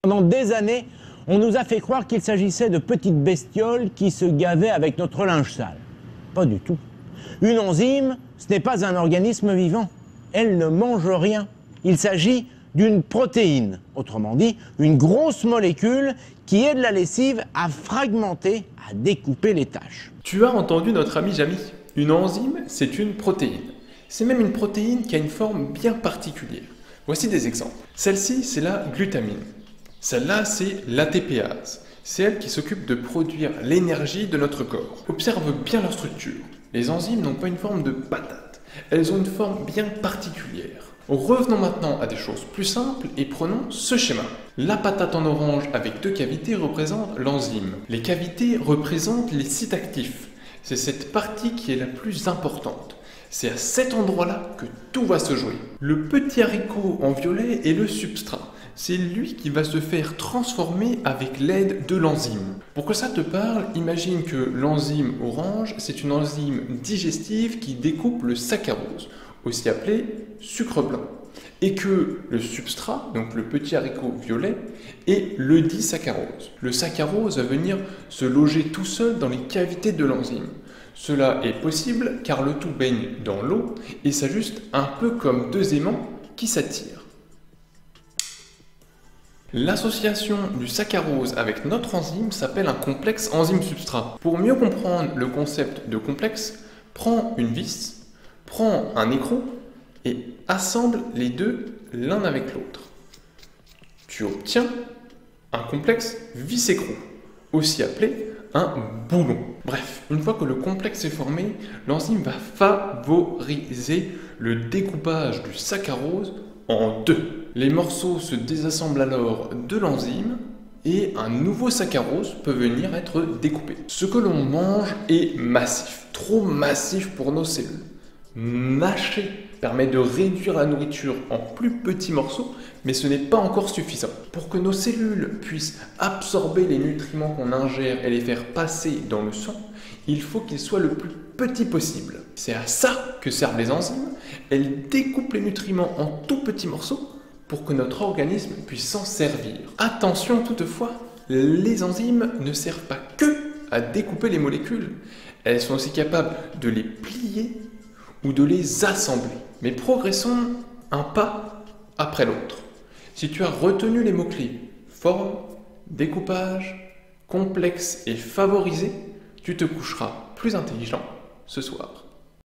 Pendant des années, on nous a fait croire qu'il s'agissait de petites bestioles qui se gavaient avec notre linge sale. Pas du tout. Une enzyme, ce n'est pas un organisme vivant. Elle ne mange rien. Il s'agit d'une protéine, autrement dit, une grosse molécule qui aide la lessive à fragmenter, à découper les tâches. Tu as entendu notre ami Jamy. Une enzyme, c'est une protéine. C'est même une protéine qui a une forme bien particulière. Voici des exemples. Celle-ci, c'est la glutamine. Celle-là, c'est l'ATPase. C'est elle qui s'occupe de produire l'énergie de notre corps. Observe bien leur structure. Les enzymes n'ont pas une forme de patate. Elles ont une forme bien particulière. Revenons maintenant à des choses plus simples et prenons ce schéma. La patate en orange avec deux cavités représente l'enzyme. Les cavités représentent les sites actifs. C'est cette partie qui est la plus importante. C'est à cet endroit-là que tout va se jouer. Le petit haricot en violet est le substrat. C'est lui qui va se faire transformer avec l'aide de l'enzyme. Pour que ça te parle, imagine que l'enzyme orange, c'est une enzyme digestive qui découpe le saccharose, aussi appelé sucre blanc. Et que le substrat, donc le petit haricot violet, est le dit saccharose. Le saccharose va venir se loger tout seul dans les cavités de l'enzyme. Cela est possible car le tout baigne dans l'eau et s'ajuste un peu comme deux aimants qui s'attirent. L'association du saccharose avec notre enzyme s'appelle un complexe enzyme-substrat. Pour mieux comprendre le concept de complexe, prends une vis, prends un écrou et assemble les deux l'un avec l'autre. Tu obtiens un complexe vis-écrou, aussi appelé un boulon. Bref, une fois que le complexe est formé, l'enzyme va favoriser le découpage du saccharose en deux. Les morceaux se désassemblent alors de l'enzyme et un nouveau saccharose peut venir être découpé. Ce que l'on mange est massif, trop massif pour nos cellules. Mâcher permet de réduire la nourriture en plus petits morceaux, mais ce n'est pas encore suffisant. Pour que nos cellules puissent absorber les nutriments qu'on ingère et les faire passer dans le sang, il faut qu'ils soient le plus petit possible. C'est à ça que servent les enzymes. Elles découpent les nutriments en tout petits morceaux pour que notre organisme puisse s'en servir. Attention toutefois, les enzymes ne servent pas que à découper les molécules. Elles sont aussi capables de les plier ou de les assembler. Mais progressons un pas après l'autre. Si tu as retenu les mots-clés forme, découpage, complexe et favorisé, tu te coucheras plus intelligent ce soir.